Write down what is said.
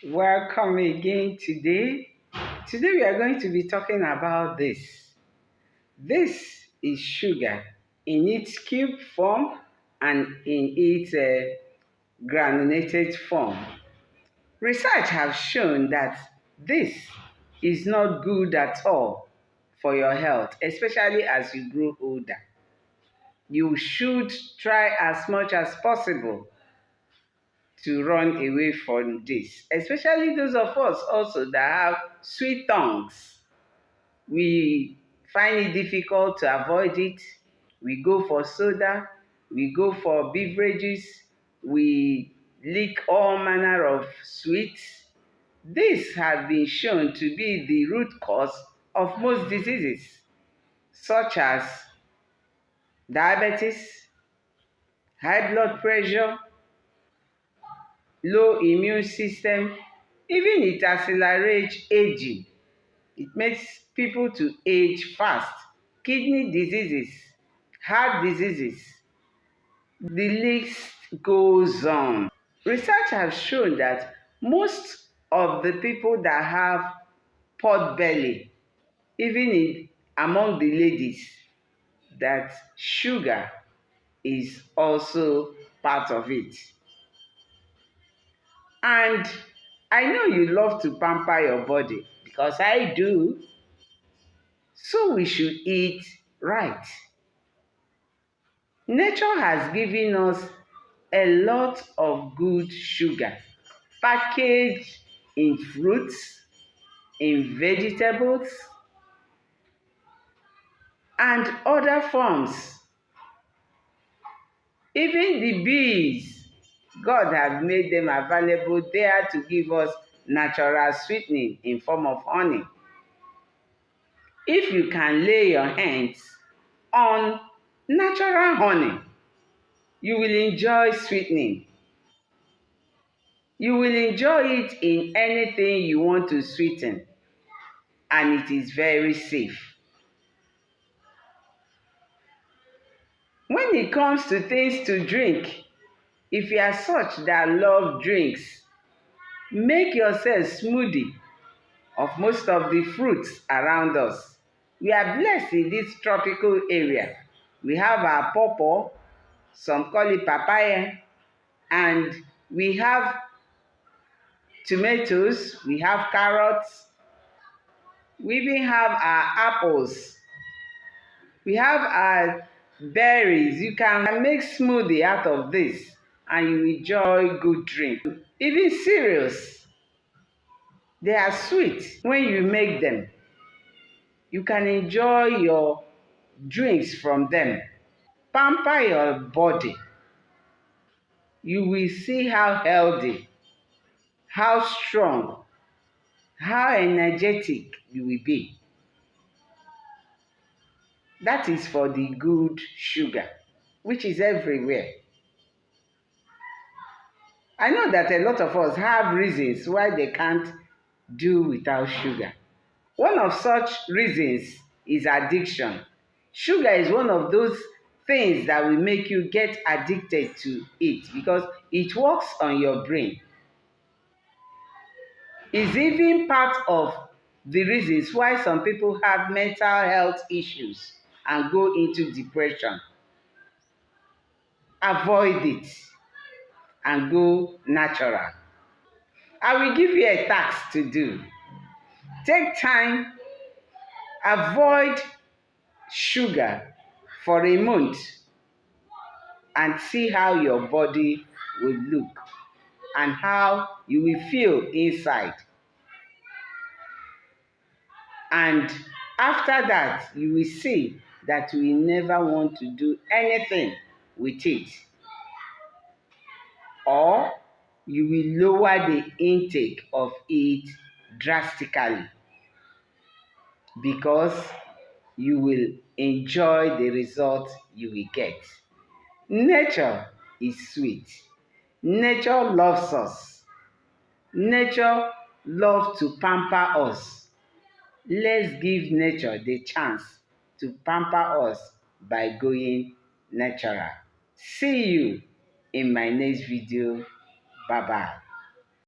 Welcome again today. Today we are going to be talking about this. This is sugar in its cube form and in its granulated form. Research has shown that this is not good at all for your health, especially as you grow older. You should try as much as possible to run away from this, especially those of us also that have sweet tongues. We find it difficult to avoid it. We go for soda, we go for beverages, we lick all manner of sweets. This has been shown to be the root cause of most diseases, such as diabetes, high blood pressure, low immune system. Even it accelerates aging. It makes people to age fast. Kidney diseases, heart diseases, the list goes on. Research has shown that most of the people that have pot belly, among the ladies, that sugar is also part of it. And I know you love to pamper your body because I do. So we should eat right. Nature has given us a lot of good sugar packaged in fruits, in vegetables, and other forms. Even the bees, God has made them available there to give us natural sweetening in form of honey. If you can lay your hands on natural honey, you will enjoy sweetening. You will enjoy it in anything you want to sweeten, and it is very safe. When it comes to things to drink, if you are such that love drinks, make yourself smoothie of most of the fruits around us. We are blessed in this tropical area. We have our pawpaw, some call it papaya, and we have tomatoes, we have carrots, we even have our apples, we have our berries. You can make smoothie out of this and you enjoy good drink. Even cereals, they are sweet when you make them. You can enjoy your drinks from them. Pamper your body. You will see how healthy, how strong, how energetic you will be. That is for the good sugar, which is everywhere. I know that a lot of us have reasons why they can't do without sugar. One of such reasons is addiction. Sugar is one of those things that will make you get addicted to it because it works on your brain. It's even part of the reasons why some people have mental health issues and go into depression. Avoid it and go natural. I will give you a task to do. Take time, avoid sugar for a month and see how your body will look and how you will feel inside. And after that, you will see that you will never want to do anything with it. Or you will lower the intake of it drastically because you will enjoy the result you will get. Nature is sweet. Nature loves us. Nature loves to pamper us. Let's give nature the chance to pamper us by going natural. See you in my next video. Bye-bye.